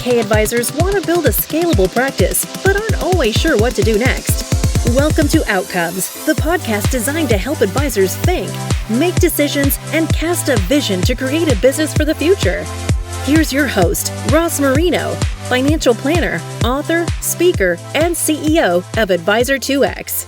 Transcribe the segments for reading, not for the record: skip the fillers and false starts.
401k advisors want to build a scalable practice, but aren't always sure what to do next. Welcome to Outcomes, the podcast designed to help advisors think, make decisions, and cast a vision to create a business for the future. Here's your host, Ross Marino, financial planner, author, speaker, and CEO of Advisor2X.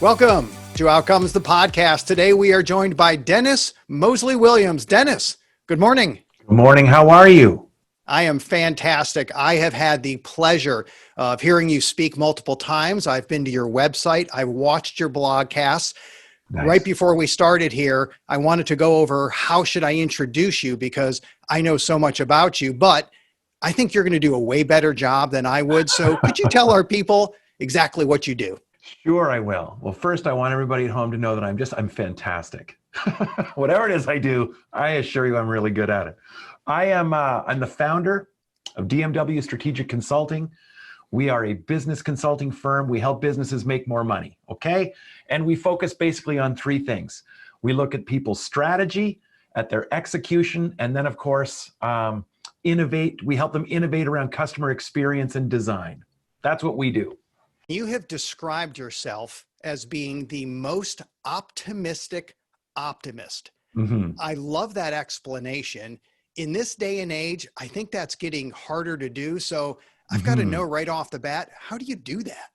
Welcome to Outcomes, the podcast. Today we are joined by Dennis Mosely-Williams. Dennis, good morning. Good morning. How are you? I am fantastic. I have had the pleasure of hearing you speak multiple times. I've been to your website. I watched your blogcasts. Nice. Right before we started here, I wanted to go over how should I introduce you because I know so much about you, but I think you're going to do a way better job than I would. So could you tell our people exactly what you do? Sure, I will. Well, first, I want everybody at home to know that I'm fantastic. Whatever it is I do, I assure you I'm really good at it. I'm the founder of DMW Strategic Consulting. We are a business consulting firm. We help businesses make more money, okay? And we focus basically on three things. We look at people's strategy, at their execution, and then, of course, innovate. We help them innovate around customer experience and design. That's what we do. You have described yourself as being the most optimistic optimist. Mm-hmm. I love that explanation. In this day and age, I think that's getting harder to do. So I've got to know right off the bat, how do you do that?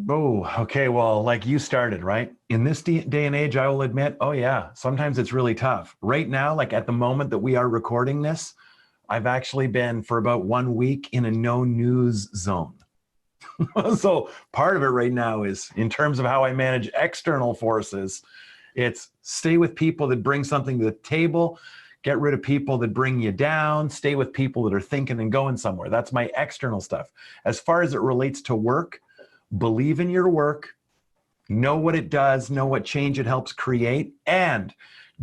Oh, okay. Well, like you started, right? In this day and age, I will admit, oh yeah, sometimes it's really tough. Right now, like at the moment that we are recording this, I've actually been for about 1 week in a no news zone. So part of it right now is in terms of how I manage external forces, it's stay with people that bring something to the table, get rid of people that bring you down, stay with people that are thinking and going somewhere. That's my external stuff. As far as it relates to work, believe in your work, know what it does, know what change it helps create, and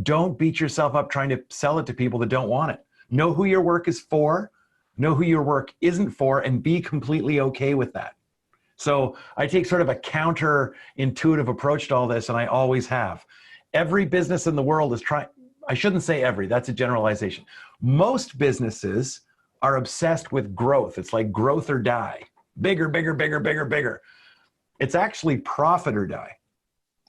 don't beat yourself up trying to sell it to people that don't want it. Know who your work is for, know who your work isn't for, and be completely okay with that. So I take sort of a counterintuitive approach to all this, and I always have. Every business in the world is trying, I shouldn't say every, that's a generalization. Most businesses are obsessed with growth. It's like growth or die. Bigger, bigger, bigger, bigger, bigger. It's actually profit or die.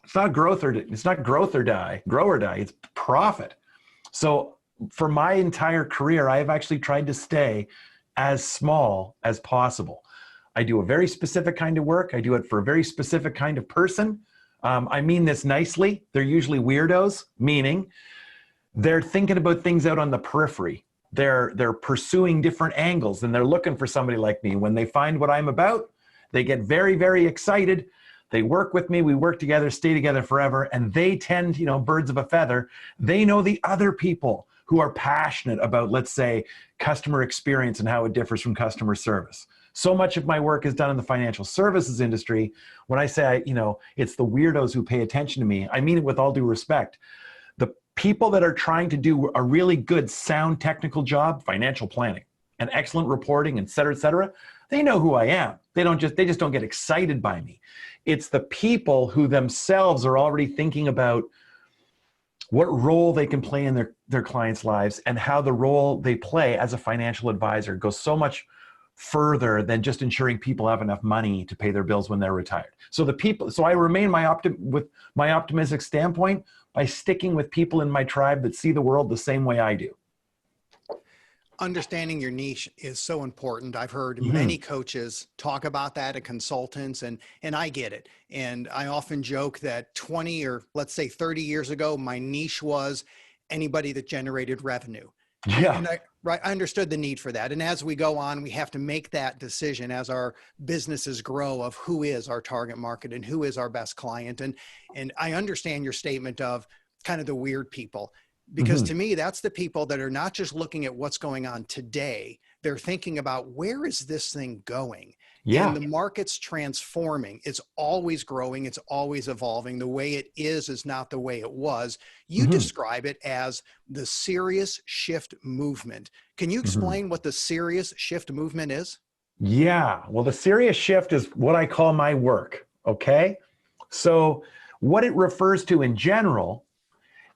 It's not growth or die, grow or die, it's profit. So for my entire career, I have actually tried to stay as small as possible. I do a very specific kind of work. I do it for a very specific kind of person. I mean this nicely. They're usually weirdos, meaning they're thinking about things out on the periphery. They're pursuing different angles and they're looking for somebody like me. When they find what I'm about, they get very, very excited. They work with me. We work together, stay together forever. And they tend, birds of a feather. They know the other people who are passionate about, let's say, customer experience and how it differs from customer service. So much of my work is done in the financial services industry. When I say, it's the weirdos who pay attention to me, I mean it with all due respect. The people that are trying to do a really good, sound technical job, financial planning and excellent reporting, et cetera, they know who I am. They just don't get excited by me. It's the people who themselves are already thinking about what role they can play in their clients' lives and how the role they play as a financial advisor goes so much further than just ensuring people have enough money to pay their bills when they're retired. So I remain with my optimistic standpoint by sticking with people in my tribe that see the world the same way I do. Understanding your niche is so important. I've heard many coaches talk about that and consultants, and I get it. And I often joke that 20 or let's say 30 years ago, my niche was anybody that generated revenue. Yeah. And I understood the need for that. And as we go on, we have to make that decision as our businesses grow of who is our target market and who is our best client. And I understand your statement of kind of the weird people, because to me, that's the people that are not just looking at what's going on today. They're thinking about where is this thing going? Yeah. And the market's transforming. It's always growing. It's always evolving. The way it is not the way it was. You describe it as the serious shift movement. Can you explain what the serious shift movement is? Yeah. Well, the serious shift is what I call my work. Okay. So what it refers to in general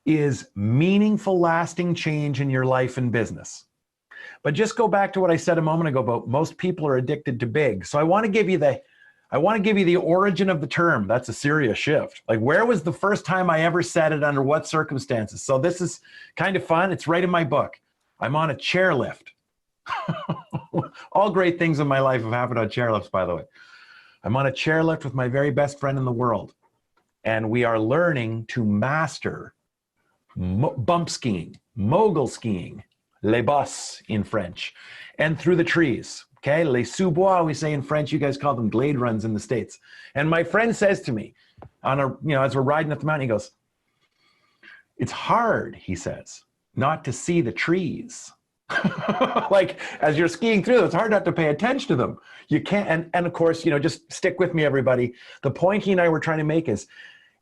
is meaningful, lasting change in your life and business. But just go back to what I said a moment ago about most people are addicted to big. So I want to give you the origin of the term. That's a serious shift. Like, where was the first time I ever said it, under what circumstances? So this is kind of fun. It's right in my book. I'm on a chairlift. All great things in my life have happened on chairlifts, by the way. I'm on a chairlift with my very best friend in the world. And we are learning to master bump skiing, mogul skiing, les bosses in French, and through the trees. Okay, les sous-bois, we say in French. You guys call them glade runs in the States. And my friend says to me, as we're riding up the mountain, he goes, "It's hard," he says, "not to see the trees." Like, as you're skiing through them, it's hard not to pay attention to them. You can't, and of course, just stick with me, everybody. The point he and I were trying to make is,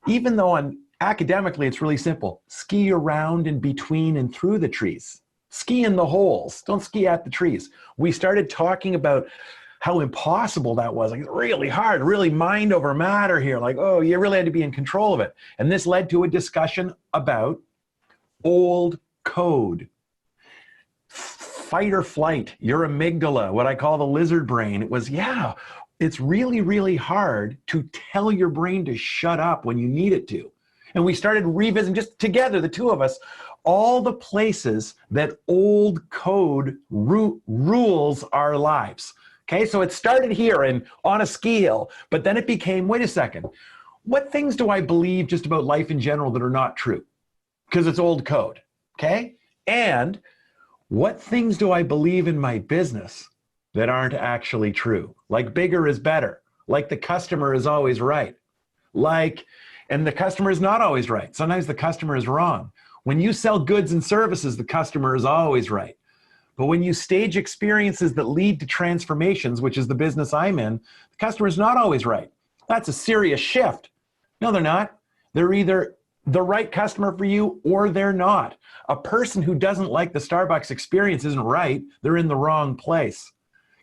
even though academically it's really simple, ski around and between and through the trees. Ski in the holes, don't ski at the trees. We started talking about how impossible that was. Like, really hard, really mind over matter here. Like, oh, you really had to be in control of it. And this led to a discussion about old code. Fight or flight, your amygdala, what I call the lizard brain. It was, it's really, really hard to tell your brain to shut up when you need it to. And we started revisiting, just together, the two of us, all the places that old code rules our lives. Okay, so it started here and on a ski hill, but then it became, wait a second, what things do I believe just about life in general that are not true? Because it's old code, okay? And what things do I believe in my business that aren't actually true? Like, bigger is better. Like, the customer is always right. And the customer is not always right. Sometimes the customer is wrong. When you sell goods and services, the customer is always right. But when you stage experiences that lead to transformations, which is the business I'm in, the customer is not always right. That's a serious shift. No, they're not. They're either the right customer for you or they're not. A person who doesn't like the Starbucks experience isn't right. They're in the wrong place.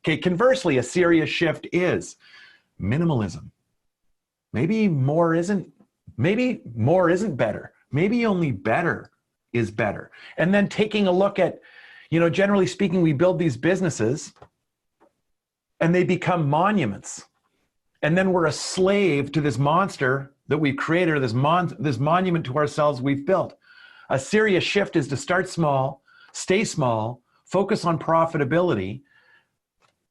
Okay, conversely, a serious shift is minimalism. Maybe more isn't better. Maybe only better is better. And then taking a look at, generally speaking, we build these businesses and they become monuments. And then we're a slave to this monster that we've created, or this monument to ourselves we've built. A serious shift is to start small, stay small, focus on profitability.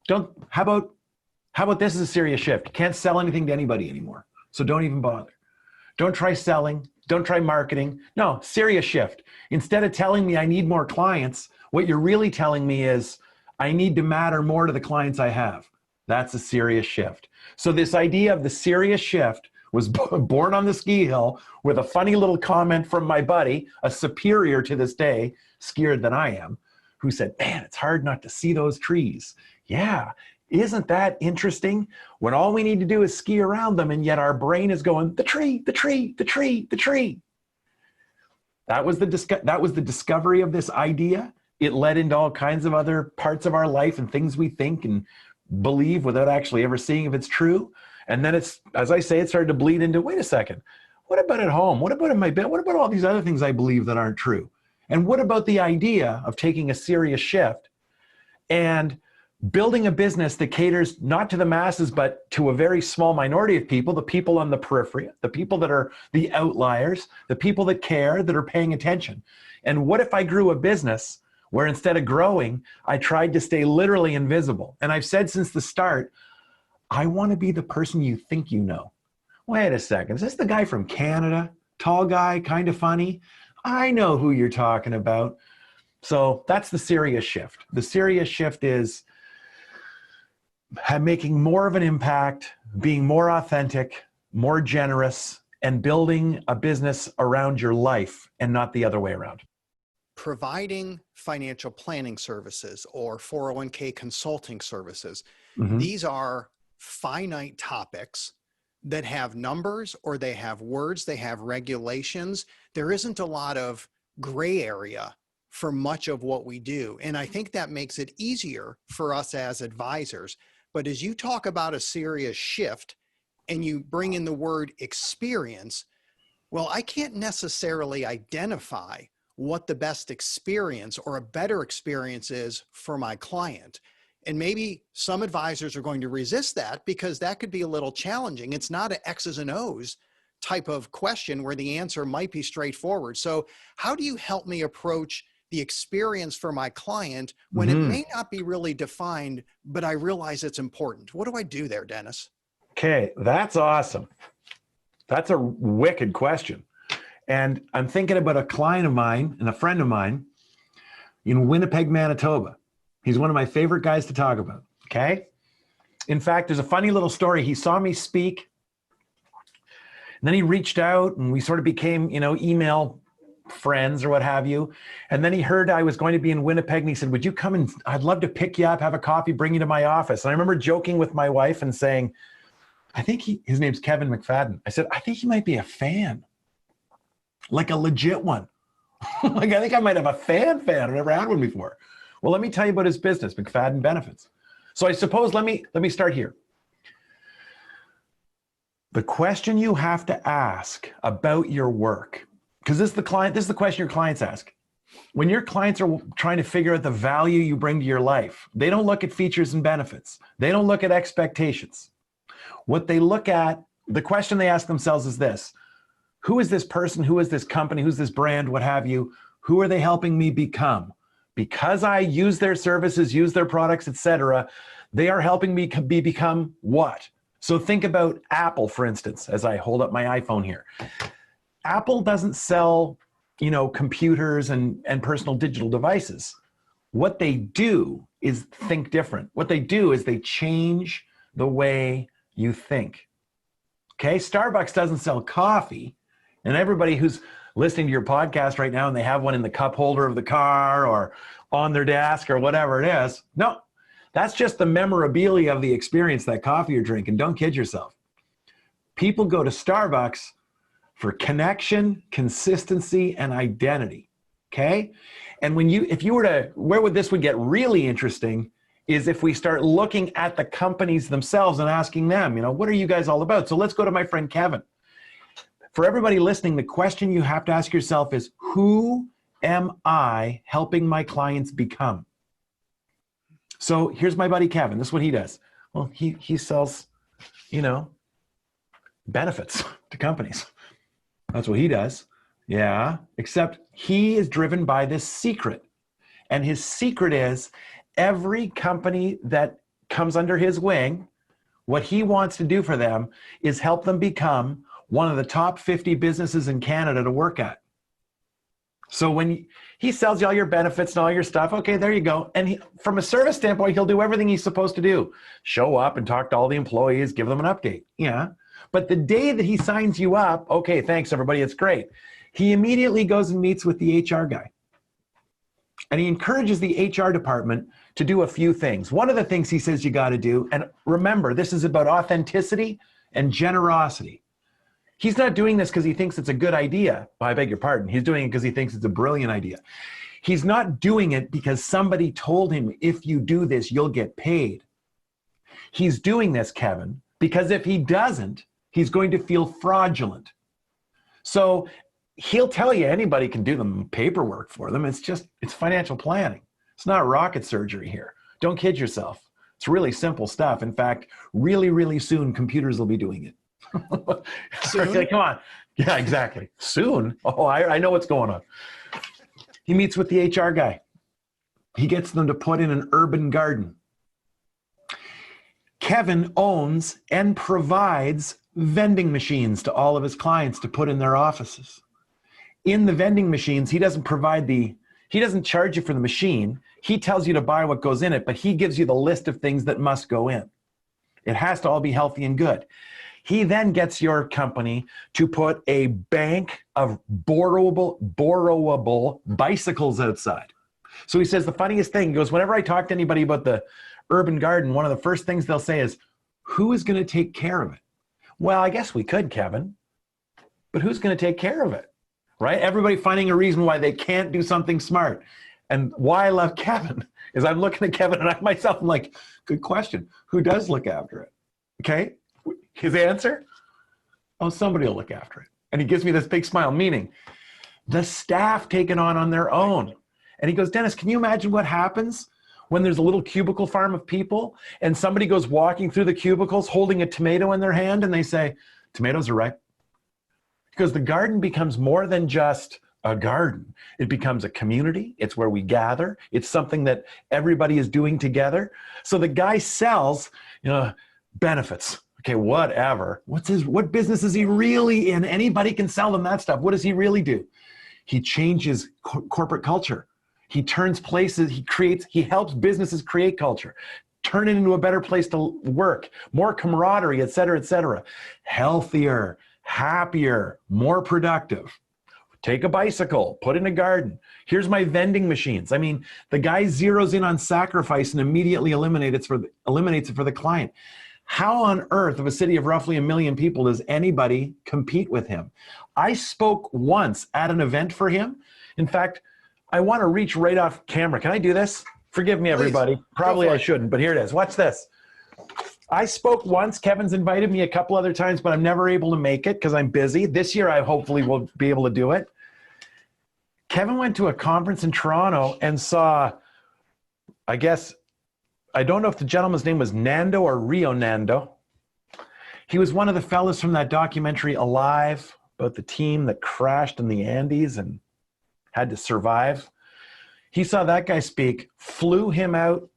How about this is a serious shift? You can't sell anything to anybody anymore. So don't even bother. Don't try selling. Don't try marketing. No, serious shift. Instead of telling me I need more clients, what you're really telling me is I need to matter more to the clients I have. That's a serious shift. So this idea of the serious shift was born on the ski hill with a funny little comment from my buddy, a superior to this day, skier than I am, who said, "Man, it's hard not to see those trees." Yeah, isn't that interesting? When all we need to do is ski around them, and yet our brain is going, the tree, the tree, the tree, the tree. That was the discovery of this idea. It led into all kinds of other parts of our life and things we think and believe without actually ever seeing if it's true. And then it's, as I say, it started to bleed into, wait a second, what about at home? What about in my bed? What about all these other things I believe that aren't true? And what about the idea of taking a serious shift and building a business that caters not to the masses, but to a very small minority of people, the people on the periphery, the people that are the outliers, the people that care, that are paying attention? And what if I grew a business where instead of growing, I tried to stay literally invisible? And I've said since the start, I want to be the person you think you know. Wait a second, is this the guy from Canada? Tall guy, kind of funny? I know who you're talking about. So that's the serious shift. The serious shift is making more of an impact, being more authentic, more generous, and building a business around your life and not the other way around. Providing financial planning services or 401k consulting services. Mm-hmm. These are finite topics that have numbers, or they have words, they have regulations. There isn't a lot of gray area for much of what we do. And I think that makes it easier for us as advisors. But as you talk about a serious shift and you bring in the word experience, well, I can't necessarily identify what the best experience or a better experience is for my client. And maybe some advisors are going to resist that because that could be a little challenging. It's not an X's and O's type of question where the answer might be straightforward. So how do you help me approach the experience for my client when it may not be really defined, but I realize it's important? What do I do there, Dennis? Okay, that's awesome. That's a wicked question. And I'm thinking about a client of mine and a friend of mine in Winnipeg, Manitoba. He's one of my favorite guys to talk about, okay? In fact, there's a funny little story. He saw me speak, and then he reached out, and we sort of became, email friends or what have you. And then he heard I was going to be in Winnipeg, and he said, would you come and I'd love to pick you up, have a coffee, bring you to my office. And I remember joking with my wife and saying, I think his name's Kevin McFadden. I said, I think he might be a fan, like a legit one. Like, I think I might have a fan. I've never had one before. Well, let me tell you about his business, McFadden Benefits. So I suppose, let me start here. The question you have to ask about your work, because this is the question your clients ask. When your clients are trying to figure out the value you bring to your life, they don't look at features and benefits. They don't look at expectations. What they look at, the question they ask themselves is this: who is this person? Who is this company? Who's this brand? What have you? Who are they helping me become? Because I use their services, use their products, etc., they are helping me become what? So think about Apple, for instance, as I hold up my iPhone here. Apple doesn't sell, computers and personal digital devices. What they do is think different. What they do is they change the way you think. Okay, Starbucks doesn't sell coffee, and everybody who's listening to your podcast right now and they have one in the cup holder of the car or on their desk or whatever it is, no, that's just the memorabilia of the experience, that coffee you're drinking. Don't kid yourself. People go to Starbucks for connection, consistency, and identity, okay? And where this would get really interesting is if we start looking at the companies themselves and asking them, what are you guys all about? So let's go to my friend Kevin. For everybody listening, the question you have to ask yourself is, who am I helping my clients become? So here's my buddy Kevin. This is what he does. Well, he sells, benefits to companies. That's what he does. Yeah, except he is driven by this secret. And his secret is every company that comes under his wing, what he wants to do for them is help them become one of the top 50 businesses in Canada to work at. So when he sells you all your benefits and all your stuff, okay, there you go. And from a service standpoint, he'll do everything he's supposed to do. Show up and talk to all the employees, give them an update. Yeah. But the day that he signs you up, okay, thanks everybody, it's great. He immediately goes and meets with the HR guy. And he encourages the HR department to do a few things. One of the things he says you got to do, and remember, this is about authenticity and generosity. He's not doing this because he thinks it's a good idea. Well, I beg your pardon. He's doing it because he thinks it's a brilliant idea. He's not doing it because somebody told him, if you do this, you'll get paid. He's doing this, Kevin, because if he doesn't, he's going to feel fraudulent. So he'll tell you anybody can do the paperwork for them. It's financial planning. It's not rocket surgery here. Don't kid yourself. It's really simple stuff. In fact, really, really soon, computers will be doing it. Soon? Come on. Yeah, exactly. Soon? Oh, I know what's going on. He meets with the HR guy. He gets them to put in an urban garden. Kevin owns and provides vending machines to all of his clients to put in their offices. In the vending machines, he doesn't charge you for the machine. He tells you to buy what goes in it, but he gives you the list of things that must go in. It has to all be healthy and good. He then gets your company to put a bank of borrowable bicycles outside. So he says the funniest thing, he goes, whenever I talk to anybody about the urban garden, one of the first things they'll say is, who is going to take care of it? Well, I guess we could, Kevin, but who's going to take care of it? Right? Everybody finding a reason why they can't do something smart. And why I love Kevin is I'm looking at Kevin and I'm like, good question. Who does look after it? Okay. His answer? Oh, somebody will look after it. And he gives me this big smile, meaning The staff take it on their own. And he goes, Dennis, can you imagine what happens when there's a little cubicle farm of people and somebody goes walking through the cubicles holding a tomato in their hand and they say, tomatoes are ripe? Because the garden becomes more than just a garden. It becomes a community. It's where we gather. It's something that everybody is doing together. So the guy sells, benefits. Okay, whatever. What business is he really in? Anybody can sell them that stuff. What does he really do? He changes corporate culture. He turns places, he helps businesses create culture, turn it into a better place to work, more camaraderie, et cetera, healthier, happier, more productive. Take a bicycle, put in a garden. Here's my vending machines. I mean, the guy zeroes in on sacrifice and immediately eliminates it for the client. How on earth, of a city of roughly 1 million people, does anybody compete with him? I spoke once at an event for him. In fact, I want to reach right off camera. Can I do this? Forgive me, everybody. Please. Probably I shouldn't, but here it is. Watch this. I spoke once. Kevin's invited me a couple other times, but I'm never able to make it because I'm busy. This year, I hopefully will be able to do it. Kevin went to a conference in Toronto and saw, I don't know if the gentleman's name was Nando or Rio Nando. He was one of the fellas from that documentary Alive about the team that crashed in the Andes and had to survive. He saw that guy speak, flew him out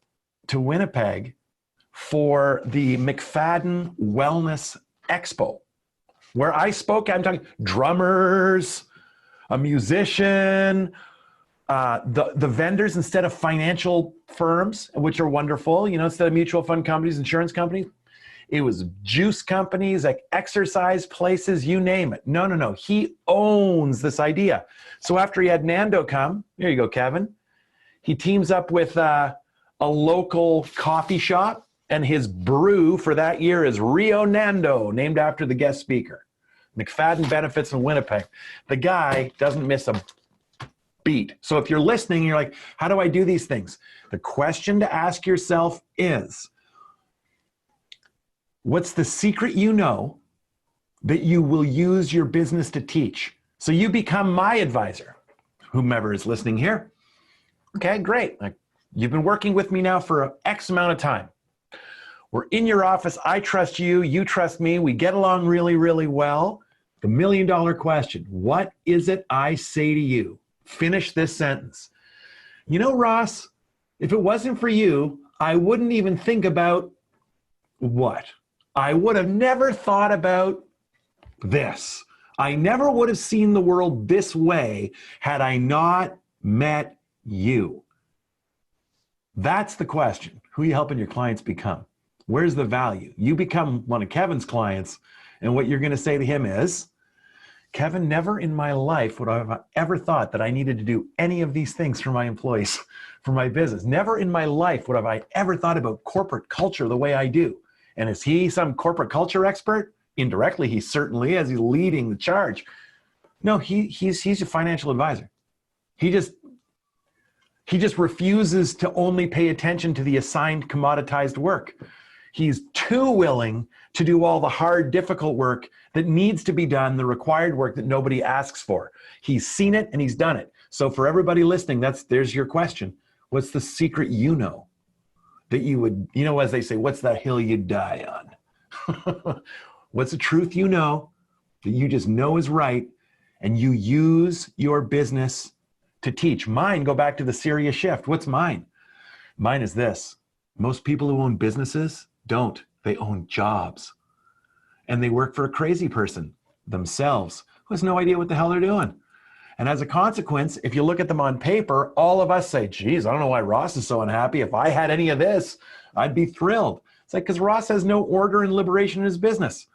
to Winnipeg for the McFadden Wellness Expo, where I spoke. I'm talking drummers, a musician, the vendors instead of financial firms, which are wonderful, instead of mutual fund companies, insurance companies, it was juice companies, like exercise places, you name it. No. He owns this idea. So after he had Nando come, here you go, Kevin, he teams up with a local coffee shop, and his brew for that year is Rio Nando, named after the guest speaker. McFadden Benefits in Winnipeg. The guy doesn't miss a beat. So if you're listening, you're like, how do I do these things? The question to ask yourself is, what's the secret that you will use your business to teach? So you become my advisor, whomever is listening here. Okay, great. You've been working with me now for X amount of time. We're in your office. I trust you. You trust me. We get along really, really well. The $1 million question, what is it I say to you? Finish this sentence. Ross, if it wasn't for you, I wouldn't even think about what? I would have never thought about this. I never would have seen the world this way had I not met you. That's the question. Who are you helping your clients become? Where's the value? You become one of Kevin's clients, and what you're going to say to him is, Kevin, never in my life would I have ever thought that I needed to do any of these things for my employees, for my business. Never in my life would have I ever thought about corporate culture the way I do. And is he some corporate culture expert? Indirectly, he certainly is. He's leading the charge. No, he's a financial advisor. He just refuses to only pay attention to the assigned commoditized work. He's too willing to do all the hard, difficult work that needs to be done, the required work that nobody asks for. He's seen it and he's done it. So for everybody listening, there's your question. What's the secret that you would, as they say, what's that hill you die on? What's the truth that you just know is right, and you use your business to teach? Mine, go back to the serious shift. What's mine? Mine is this. Most people who own businesses don't. They own jobs. And they work for a crazy person, themselves, who has no idea what the hell they're doing. And as a consequence, if you look at them on paper, all of us say, geez, I don't know why Ross is so unhappy. If I had any of this, I'd be thrilled. It's like, because Ross has no order and liberation in his business.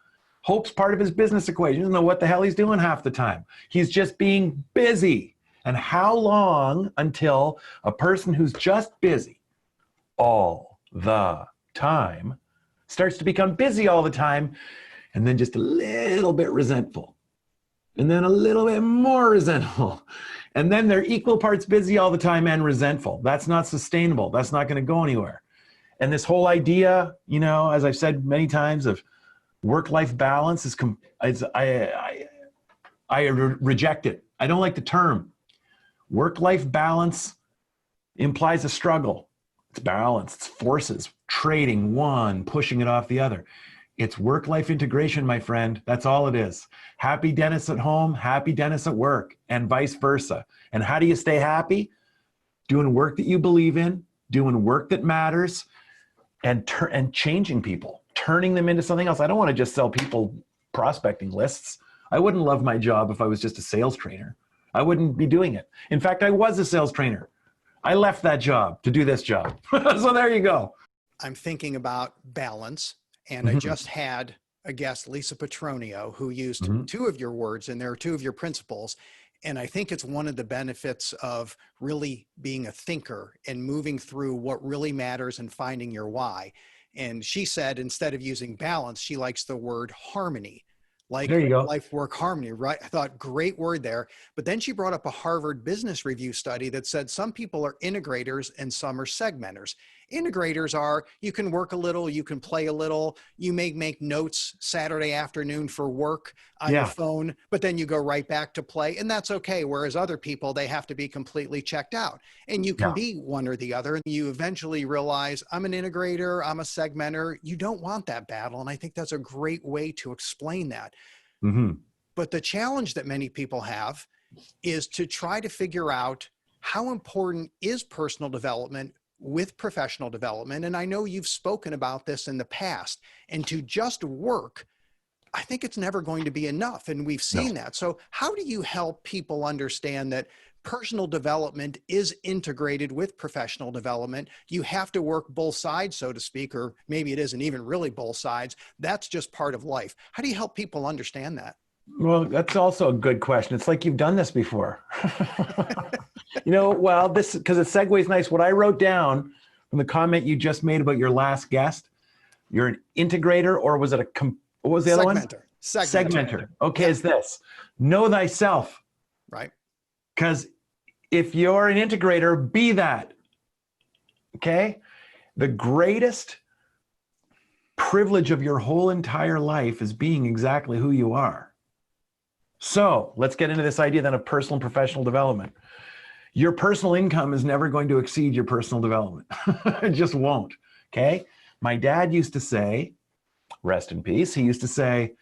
Hope's part of his business equation. He doesn't know what the hell he's doing half the time. He's just being busy. And how long until a person who's just busy all the time starts to become busy all the time, and then just a little bit resentful, and then a little bit more resentful, and then they're equal parts busy all the time and resentful? That's not sustainable. That's not going to go anywhere. And this whole idea, as I've said many times, of work-life balance I I reject it. I don't like the term. Work-life balance implies a struggle. It's balance, it's forces, trading one, pushing it off the other. It's work-life integration, my friend. That's all it is. Happy Dennis at home, happy Dennis at work, and vice versa. And how do you stay happy? Doing work that you believe in, doing work that matters, and changing people, turning them into something else. I don't want to just sell people prospecting lists. I wouldn't love my job if I was just a sales trainer. I wouldn't be doing it. In fact, I was a sales trainer. I left that job to do this job. So there you go. I'm thinking about balance, and I just had a guest, Lisa Petronio, who used two of your words, and there are two of your principles. And I think it's one of the benefits of really being a thinker and moving through what really matters and finding your why. And she said, instead of using balance, she likes the word harmony. Like there you go. Life work harmony, right? I thought great word there. But then she brought up a Harvard Business Review study that said some people are integrators and some are segmenters. Integrators are, you can work a little, you can play a little, you may make notes Saturday afternoon for work on your phone, but then you go right back to play, and that's okay. Whereas other people, they have to be completely checked out. And you can be one or the other, and you eventually realize, I'm an integrator, I'm a segmenter. You don't want that battle, and I think that's a great way to explain that. But the challenge that many people have is to try to figure out how important is personal development with professional development. And I know you've spoken about this in the past, and to just work, I think it's never going to be enough. And we've seen that. So how do you help people understand that personal development is integrated with professional development? You have to work both sides, so to speak, or maybe it isn't even really both sides. That's just part of life. How do you help people understand that? Well, that's also a good question. It's like you've done this before. Well, this, because it segues nice. What I wrote down from the comment you just made about your last guest, you're an integrator, or was it what was the other one? Segmenter. Okay, is this. Know thyself. Right. Because if you're an integrator, be that. Okay? The greatest privilege of your whole entire life is being exactly who you are. So let's get into this idea then of personal and professional development. Your personal income is never going to exceed your personal development. It just won't, okay? My dad used to say, rest in peace, he used to say,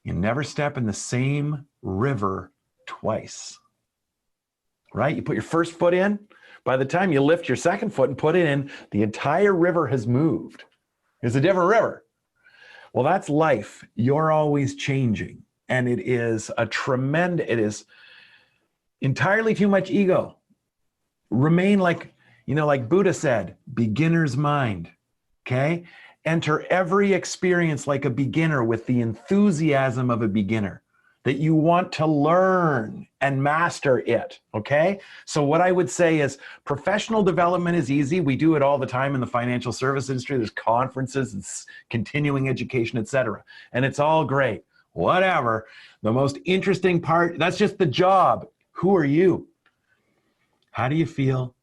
you never step in the same river twice, right? You put your first foot in, by the time you lift your second foot and put it in, the entire river has moved. It's a different river. Well, that's life. You're always changing. And it is it is entirely too much ego. Remain like Buddha said, beginner's mind, okay? Enter every experience like a beginner with the enthusiasm of a beginner, that you want to learn and master it, okay? So what I would say is professional development is easy. We do it all the time in the financial service industry. There's conferences, it's continuing education, etc. And it's all great. Whatever. The most interesting part, that's just the job. Who are you? How do you feel?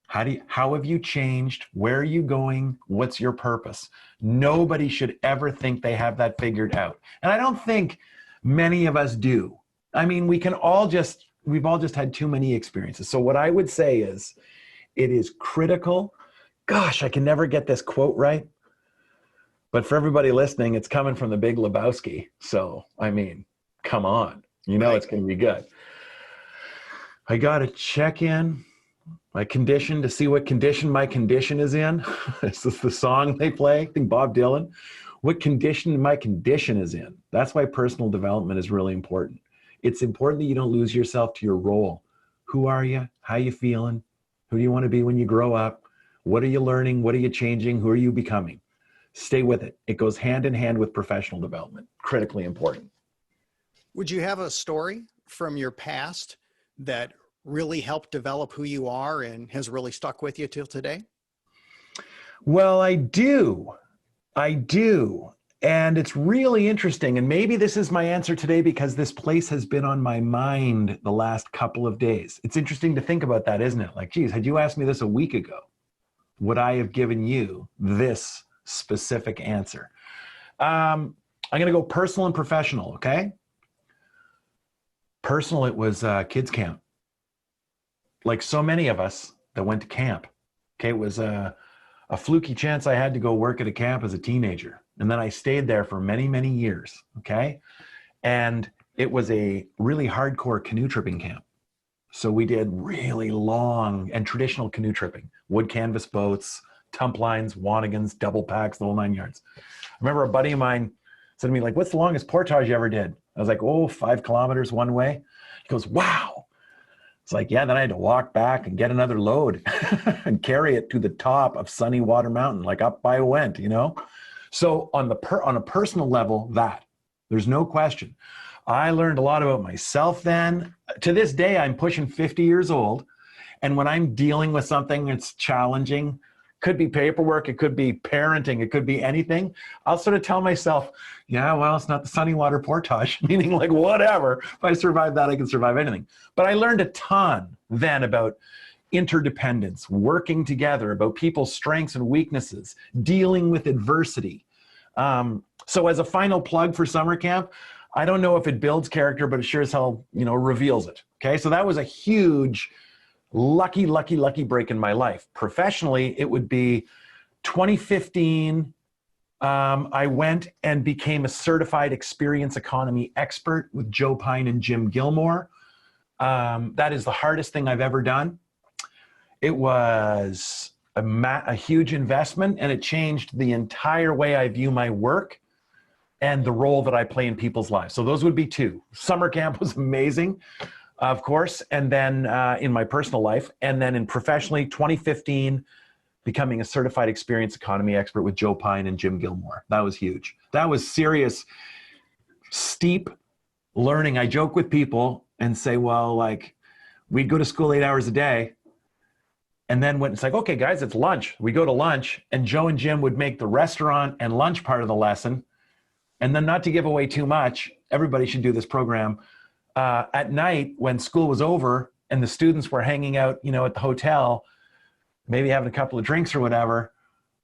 How have you changed? Where are you going? What's your purpose? Nobody should ever think they have that figured out. And I don't think many of us do. I mean, we've all just had too many experiences. So what I would say is, it is critical. Gosh, I can never get this quote right. But for everybody listening, it's coming from the Big Lebowski. So, I mean, come on. It's going to be good. I got to check in my condition to see what condition my condition is in. This is the song they play. I think Bob Dylan. What condition my condition is in. That's why personal development is really important. It's important that you don't lose yourself to your role. Who are you? How are you feeling? Who do you want to be when you grow up? What are you learning? What are you changing? Who are you becoming? Stay with it. It goes hand in hand with professional development. Critically important. Would you have a story from your past that really helped develop who you are and has really stuck with you till today? Well, I do. And it's really interesting. And maybe this is my answer today because this place has been on my mind the last couple of days. It's interesting to think about that, isn't it? Like, geez, had you asked me this a week ago, would I have given you this specific answer? I'm going to go personal and professional, okay? Personal, it was kids camp. Like so many of us that went to camp. Okay, it was a fluky chance I had to go work at a camp as a teenager. And then I stayed there for many, many years. Okay. And it was a really hardcore canoe tripping camp. So we did really long and traditional canoe tripping, wood canvas boats, tump lines, Wanigans, double packs, the whole 9 yards. I remember a buddy of mine said to me, like, what's the longest portage you ever did? I was like, 5 kilometers one way. He goes, wow. It's like, yeah, then I had to walk back and get another load and carry it to the top of Sunny Water Mountain, like up I went, you know? So on a personal level, there's no question. I learned a lot about myself then. To this day, I'm pushing 50 years old. And when I'm dealing with something that's challenging, could be paperwork, it could be parenting, it could be anything, I'll sort of tell myself, yeah, well, it's not the Sunny Water Portage, meaning like whatever. If I survive that, I can survive anything. But I learned a ton then about interdependence, working together, about people's strengths and weaknesses, dealing with adversity. So as a final plug for summer camp, I don't know if it builds character, but it sure as hell, reveals it. Okay, so that was a huge, lucky break in my life. Professionally, it would be 2015. I went and became a certified experience economy expert with Joe Pine and Jim Gilmore. That is the hardest thing I've ever done. It was a huge investment, and it changed the entire way I view my work and the role that I play in people's lives. So those would be two. Summer camp was amazing, of course, and then in my personal life, and then in professionally, 2015, becoming a certified experience economy expert with Joe Pine and Jim Gilmore. That was huge. That was serious, steep learning. I joke with people and say, well, like, we'd go to school 8 hours a day, and then when it's like, okay, guys, it's lunch. We go to lunch, and Joe and Jim would make the restaurant and lunch part of the lesson. And then, not to give away too much, everybody should do this program. At night, when school was over and the students were hanging out, at the hotel, maybe having a couple of drinks or whatever,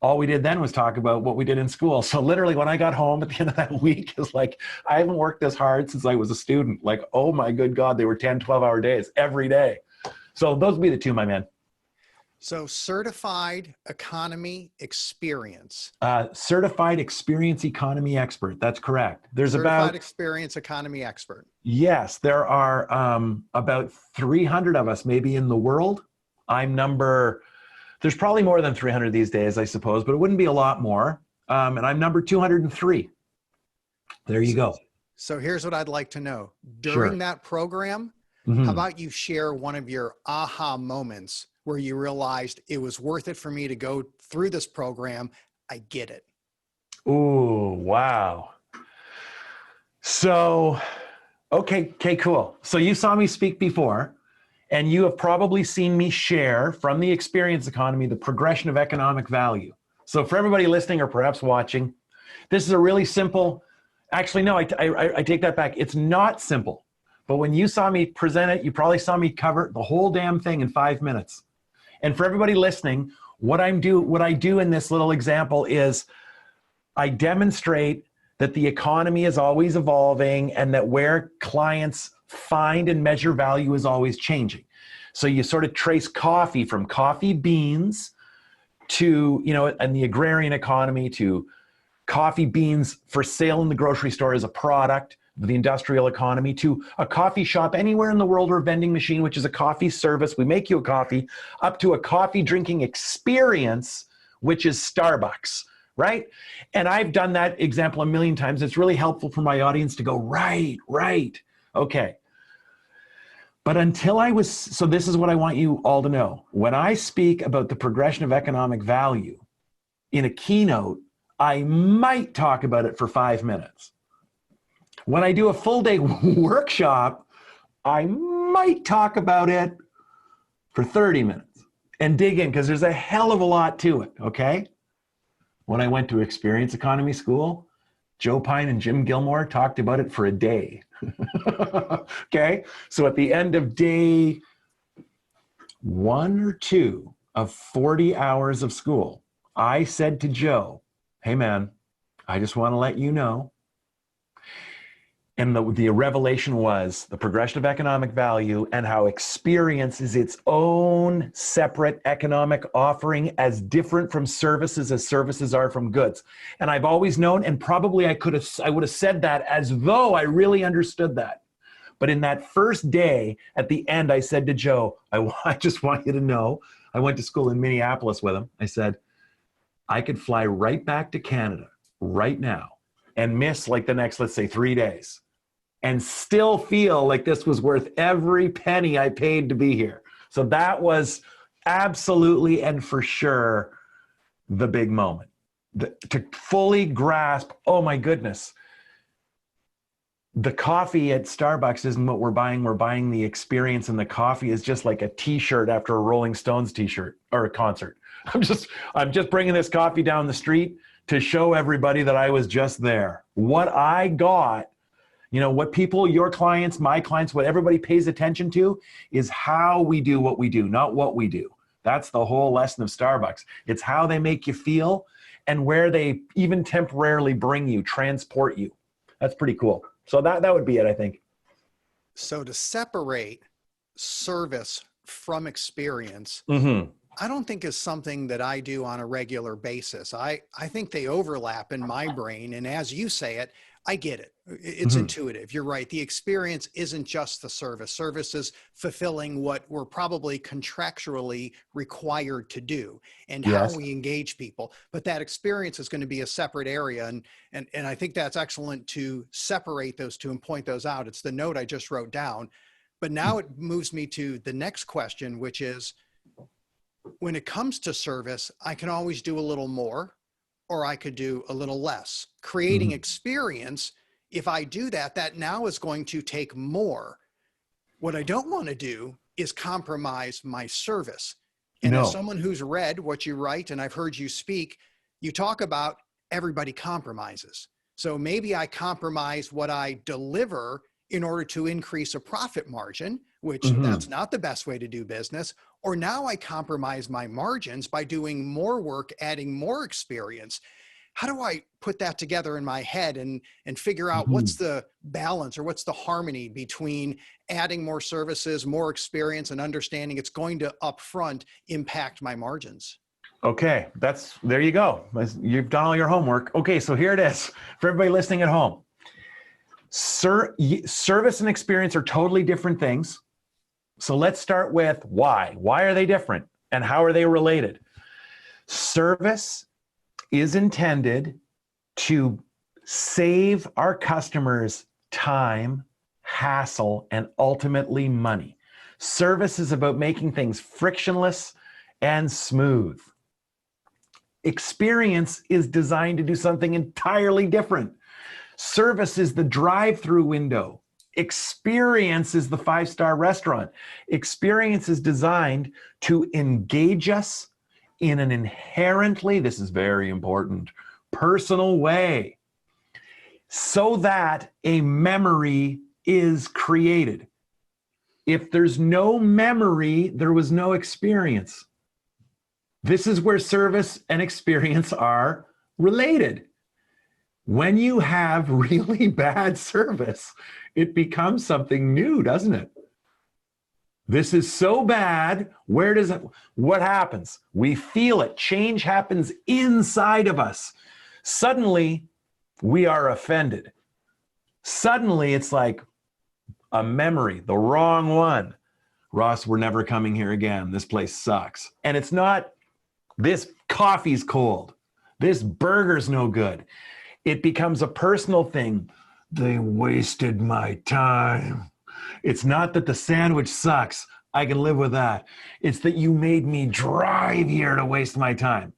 all we did then was talk about what we did in school. So literally, when I got home at the end of that week, it's like, I haven't worked this hard since I was a student. Like, oh my good God, they were 10, 12-hour days every day. So those would be the two, my man. So certified economy experience. Certified experience economy expert. That's correct. There's certified experience economy expert. Yes, there are about 300 of us maybe in the world. There's probably more than 300 these days, I suppose, but it wouldn't be a lot more. And I'm number 203. There you go. So here's what I'd like to know. During that program, how about you share one of your aha moments where you realized it was worth it for me to go through this program? I get it. Ooh, wow. So, okay, cool. So you saw me speak before, and you have probably seen me share from the experience economy, the progression of economic value. So for everybody listening or perhaps watching, this is a really simple, actually, no, I take that back. It's not simple, but when you saw me present it, you probably saw me cover the whole damn thing in 5 minutes. And for everybody listening, what I do in this little example is I demonstrate that the economy is always evolving and that where clients find and measure value is always changing. So you sort of trace coffee from coffee beans to, and the agrarian economy to coffee beans for sale in the grocery store as a product, the industrial economy, to a coffee shop anywhere in the world or a vending machine, which is a coffee service. We make you a coffee, up to a coffee drinking experience, which is Starbucks, right? And I've done that example a million times. It's really helpful for my audience to go, right. Okay. But so this is what I want you all to know. When I speak about the progression of economic value in a keynote, I might talk about it for 5 minutes. When I do a full day workshop, I might talk about it for 30 minutes and dig in because there's a hell of a lot to it, okay? When I went to experience economy school, Joe Pine and Jim Gilmore talked about it for a day, okay? So at the end of day 1 or 2 of 40 hours of school, I said to Joe, hey man, I just want to let you know, And the revelation was the progression of economic value and how experience is its own separate economic offering, as different from services as services are from goods. And I've always known, and probably I would have said that as though I really understood that. But in that first day, at the end, I said to Joe, I just want you to know, I went to school in Minneapolis with him. I said, I could fly right back to Canada right now and miss like the next, let's say, 3 days, and still feel like this was worth every penny I paid to be here. So that was absolutely and for sure the big moment. To fully grasp, oh my goodness, the coffee at Starbucks isn't what we're buying. We're buying the experience, and the coffee is just like a t-shirt after a Rolling Stones t-shirt or a concert. I'm just bringing this coffee down the street to show everybody that I was just there. What I got, what people, your clients, my clients, what everybody pays attention to is how we do what we do, not what we do. That's the whole lesson of Starbucks. It's how they make you feel and where they even temporarily bring you, transport you. That's pretty cool. So that would be it, I think. So to separate service from experience, I don't think is something that I do on a regular basis. I think they overlap in my brain. And as you say it, I get it. It's intuitive. You're right. The experience isn't just the service. Service is fulfilling what we're probably contractually required to do and how we engage people. But that experience is going to be a separate area. And I think that's excellent to separate those two and point those out. It's the note I just wrote down. But now it moves me to the next question, which is, when it comes to service, I can always do a little more, or I could do a little less. Creating experience, if I do that, that now is going to take more. What I don't want to do is compromise my service. And as someone who's read what you write, and I've heard you speak, you talk about everybody compromises. So maybe I compromise what I deliver in order to increase a profit margin, which that's not the best way to do business. Or now I compromise my margins by doing more work, adding more experience. How do I put that together in my head and figure out what's the balance or what's the harmony between adding more services, more experience, and understanding it's going to upfront impact my margins? Okay, there you go. You've done all your homework. Okay, so here it is for everybody listening at home. Service and experience are totally different things. So let's start with why. Why are they different and how are they related? Service is intended to save our customers time, hassle, and ultimately money. Service is about making things frictionless and smooth. Experience is designed to do something entirely different. Service is the drive-through window. Experience is the five-star restaurant. Experience is designed to engage us in an inherently, this is very important, personal way, so that a memory is created. If there's no memory, there was no experience. This is where service and experience are related. When you have really bad service, it becomes something new, doesn't it? This is so bad. What happens? We feel it. Change happens inside of us. Suddenly, we are offended. Suddenly, it's like a memory, the wrong one. Ross, we're never coming here again. This place sucks. And it's not, this coffee's cold. This burger's no good. It becomes a personal thing. They wasted my time. It's not that the sandwich sucks. I can live with that. It's that you made me drive here to waste my time.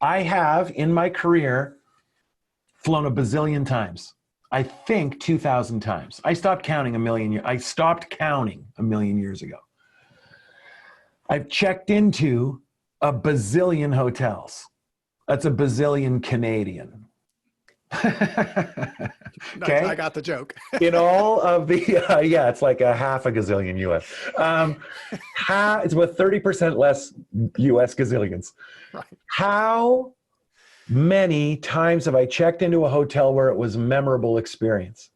I have, in my career, flown a bazillion times. I think 2,000 times. I stopped counting a million years ago. I've checked into a bazillion hotels. That's a bazillion Canadian. Okay, I got the joke. In all of the, it's like a half a gazillion US. It's about 30% less US gazillions. Right. How many times have I checked into a hotel where it was a memorable experience?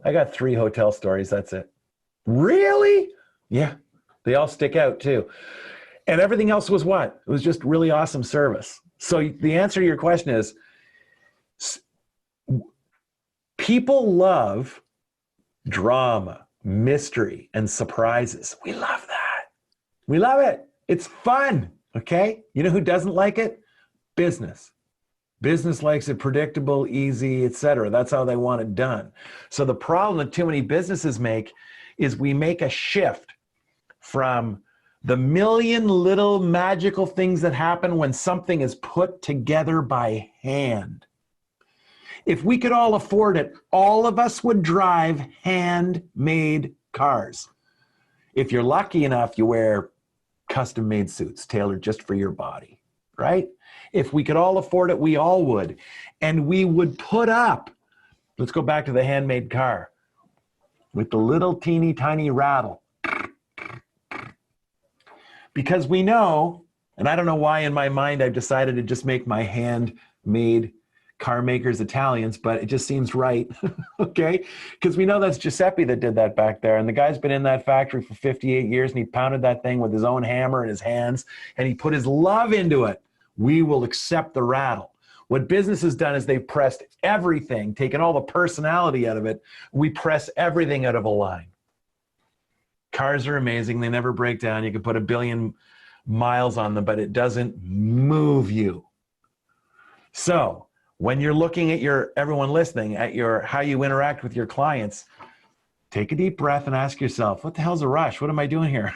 I got 3 hotel stories. That's it. Really? Yeah. They all stick out too. And everything else was what? It was just really awesome service. So the answer to your question is, people love drama, mystery, and surprises. We love that. We love it. It's fun. Okay. You know who doesn't like it? Business. Business likes it predictable, easy, etc. That's how they want it done. So the problem that too many businesses make is we make a shift from the million little magical things that happen when something is put together by hand. If we could all afford it, all of us would drive handmade cars. If you're lucky enough, you wear custom-made suits tailored just for your body, right? If we could all afford it, we all would. And we would put up, let's go back to the handmade car, with the little teeny tiny rattle. Because we know, and I don't know why in my mind I've decided to just make my handmade car makers Italians, but it just seems right, okay? Because we know that's Giuseppe that did that back there, and the guy's been in that factory for 58 years, and he pounded that thing with his own hammer in his hands, and he put his love into it. We will accept the rattle. What business has done is they've pressed everything, taken all the personality out of it. We press everything out of a line. Cars are amazing. They never break down. You can put 1 billion miles on them, but it doesn't move you. So when you're looking at everyone listening, at how you interact with your clients, take a deep breath and ask yourself, what the hell's a rush? What am I doing here?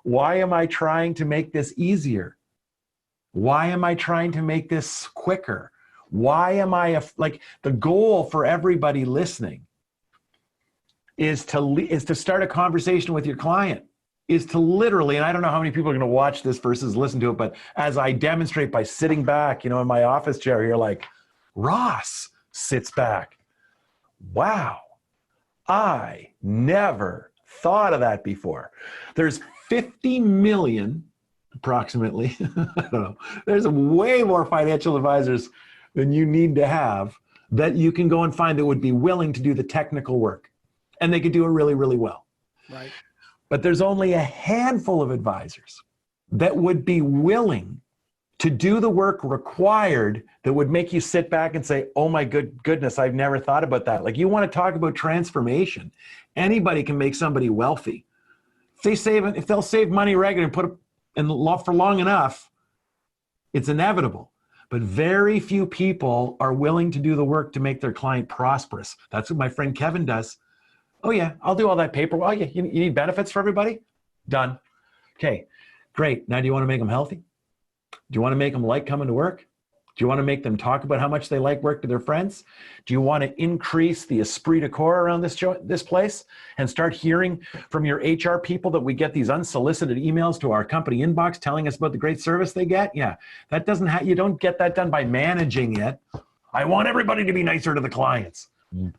Why am I trying to make this easier? Why am I trying to make this quicker? Why am I, the goal for everybody listening is to start a conversation with your client, is to literally, and I don't know how many people are going to watch this versus listen to it, but as I demonstrate by sitting back, in my office chair here, like Ross sits back. Wow, I never thought of that before. There's 50 million, approximately, I don't know, there's way more financial advisors than you need to have that you can go and find that would be willing to do the technical work. And they could do it really, really well. Right. But there's only a handful of advisors that would be willing to do the work required that would make you sit back and say, oh my goodness, I've never thought about that. Like, you want to talk about transformation. Anybody can make somebody wealthy. If they'll save money regularly and put it in for long enough, it's inevitable. But very few people are willing to do the work to make their client prosperous. That's what my friend Kevin does. Oh yeah, I'll do all that paperwork. Oh yeah, you need benefits for everybody? Done. Okay, great. Now do you want to make them healthy? Do you want to make them like coming to work? Do you want to make them talk about how much they like work to their friends? Do you want to increase the esprit de corps around this place and start hearing from your HR people that we get these unsolicited emails to our company inbox telling us about the great service they get? Yeah, that doesn't you don't get that done by managing it. I want everybody to be nicer to the clients.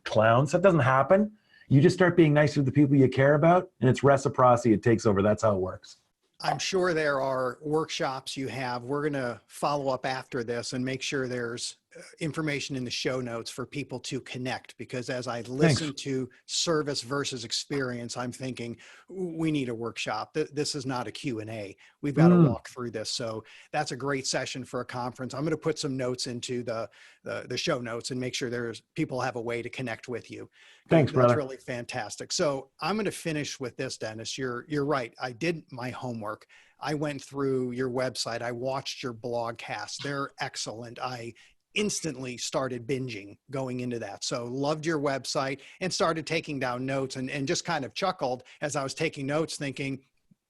Clowns, that doesn't happen. You just start being nicer to the people you care about, and it's reciprocity. It takes over. That's how it works. I'm sure there are workshops you have. We're going to follow up after this and make sure there's information in the show notes for people to connect, because as I listen to service versus experience, I'm thinking we need a workshop. This is not a Q&A. We've got to walk through this. So that's a great session for a conference. I'm going to put some notes into the show notes and make sure people have a way to connect with you. Thanks, brother. That's really fantastic. So I'm going to finish with this, Dennis. You're right. I did my homework. I went through your website. I watched your blogcasts. They're excellent. I instantly started binging going into that. So loved your website and started taking down notes and just kind of chuckled as I was taking notes thinking,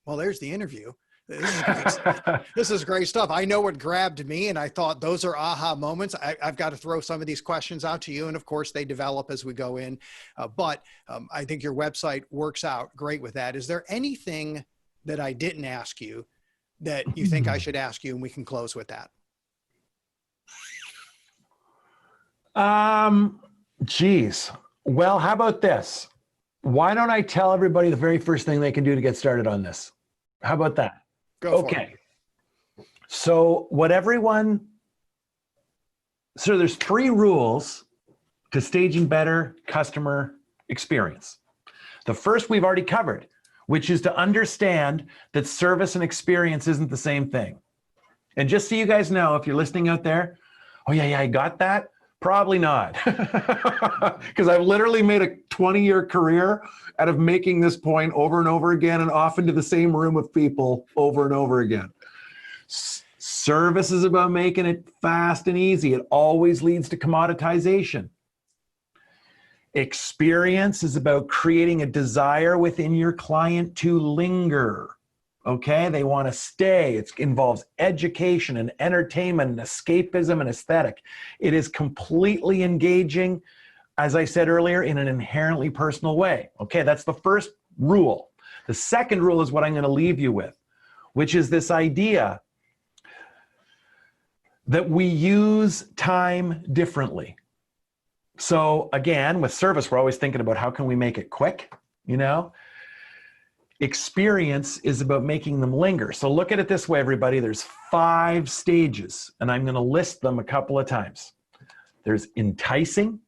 well, there's the interview. This is great stuff. I know what grabbed me, and I thought those are aha moments. I've got to throw some of these questions out to you, and of course they develop as we go in. But I think your website works out great with that. Is there anything that I didn't ask you that you think I should ask you, and we can close with that? Geez. Well, how about this? Why don't I tell everybody the very first thing they can do to get started on this? How about that? Go for it. So there's 3 rules to staging better customer experience. The first we've already covered, which is to understand that service and experience isn't the same thing. And just so you guys know, if you're listening out there, oh yeah, I got that. Probably not, because I've literally made a 20-year career out of making this point over and over again, and often to the same room of people over and over again. Service is about making it fast and easy. It always leads to commoditization. Experience is about creating a desire within your client to linger. Okay, they want to stay. It involves education and entertainment and escapism and aesthetic. It is completely engaging, as I said earlier, in an inherently personal way. Okay, that's the first rule. The second rule is what I'm going to leave you with, which is this idea that we use time differently. So again, with service, we're always thinking about how can we make it quick, you know? Experience is about making them linger. So look at it this way, everybody. There's 5 stages, and I'm going to list them a couple of times. There's enticing,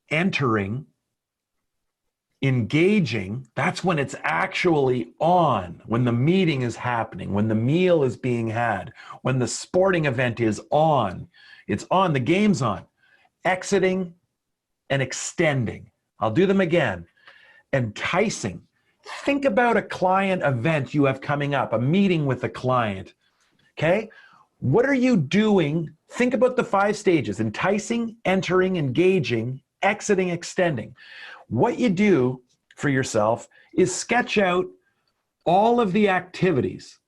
entering, engaging. That's when it's actually on, when the meeting is happening, when the meal is being had, when the sporting event is on. It's on, the game's on. Exiting and extending. I'll do them again. Enticing. Think about a client event you have coming up, a meeting with a client, okay? What are you doing? Think about the 5 stages: enticing, entering, engaging, exiting, extending. What you do for yourself is sketch out all of the activities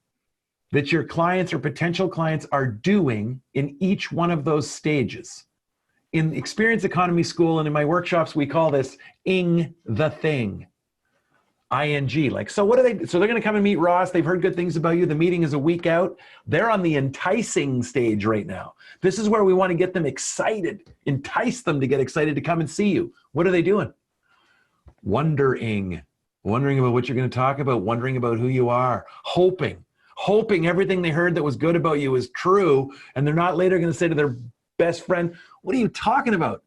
that your clients or potential clients are doing in each one of those stages. In Experience Economy School and in my workshops, we call this ing the thing. ING, like, so what are they? So they're going to come and meet Ross. They've heard good things about you. The meeting is a week out. They're on the enticing stage right now. This is where we want to get them excited, entice them to get excited to come and see you. What are they doing? Wondering about what you're going to talk about, wondering about who you are, hoping everything they heard that was good about you is true. And they're not later going to say to their best friend, what are you talking about?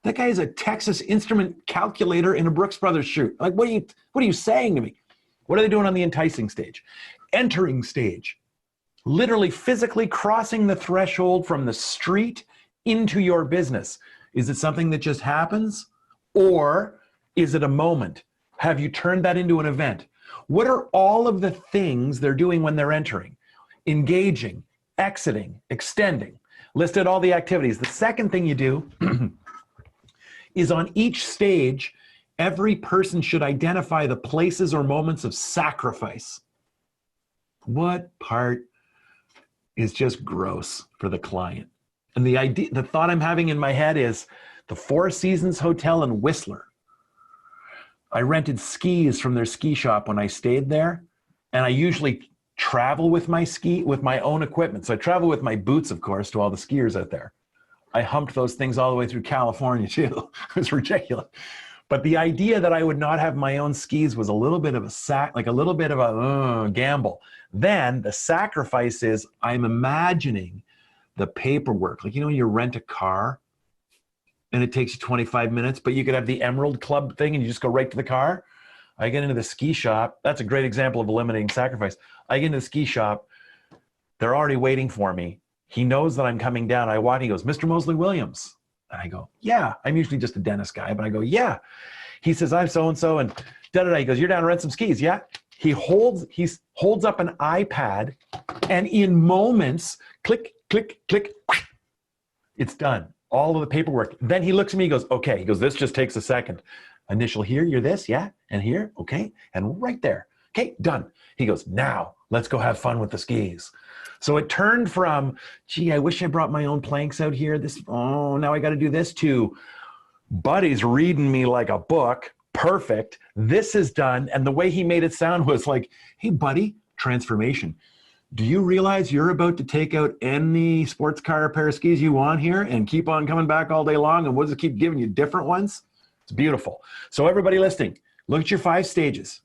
That guy is a Texas Instrument calculator in a Brooks Brothers shirt. Like, what are you saying to me? What are they doing on the enticing stage? Entering stage. Literally physically crossing the threshold from the street into your business. Is it something that just happens? Or is it a moment? Have you turned that into an event? What are all of the things they're doing when they're entering? Engaging, exiting, extending. Listed all the activities. The second thing you do is on each stage, every person should identify the places or moments of sacrifice. What part is just gross for the client? And the thought I'm having in my head is the Four Seasons Hotel in Whistler. I rented skis from their ski shop when I stayed there, and I usually travel with my own equipment. So I travel with my boots, of course, to all the skiers out there. I humped those things all the way through California too. It was ridiculous. But the idea that I would not have my own skis was a little bit of a gamble. Then the sacrifice is I'm imagining the paperwork. Like, you know, you rent a car and it takes you 25 minutes, but you could have the Emerald Club thing and you just go right to the car. I get into the ski shop. That's a great example of eliminating sacrifice. I get into the ski shop. They're already waiting for me. He knows that I'm coming down. I walk, he goes, Mr. Moseley-Williams. And I go, yeah. I'm usually just a Dennis guy, but I go, yeah. He says, I'm so-and-so, and da-da-da. He goes, you're down to rent some skis, yeah? He holds up an iPad, and in moments, click, click, click, it's done. All of the paperwork. Then he looks at me, he goes, okay. He goes, this just takes a second. Initial here, you're this, yeah? And here, okay? And right there. Okay, done. He goes, now, let's go have fun with the skis. So it turned from, gee, I wish I brought my own planks out here. Now I got to do this, to Buddy's reading me like a book. Perfect. This is done. And the way he made it sound was like, hey, buddy, transformation. Do you realize you're about to take out any sports car or pair of skis you want here and keep on coming back all day long? And we'll just keep giving you different ones? It's beautiful. So everybody listening, look at your 5 stages.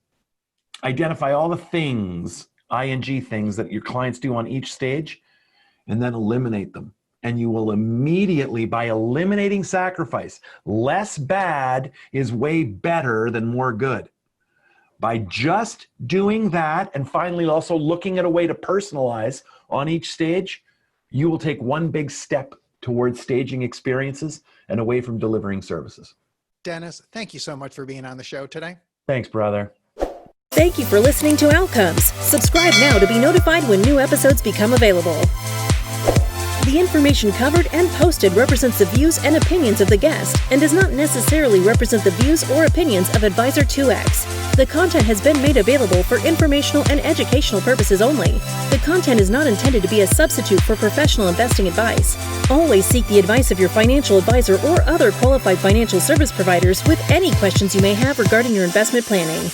Identify all the things, ING things that your clients do on each stage, and then eliminate them. and you will immediately, by eliminating sacrifice, less bad is way better than more good. By just doing that, and finally also looking at a way to personalize on each stage, you will take one big step towards staging experiences and away from delivering services. Dennis, thank you so much for being on the show today. Thanks, brother. Thank you for listening to Outcomes. Subscribe now to be notified when new episodes become available. The information covered and posted represents the views and opinions of the guest and does not necessarily represent the views or opinions of Advisor 2X. The content has been made available for informational and educational purposes only. The content is not intended to be a substitute for professional investing advice. Always seek the advice of your financial advisor or other qualified financial service providers with any questions you may have regarding your investment planning.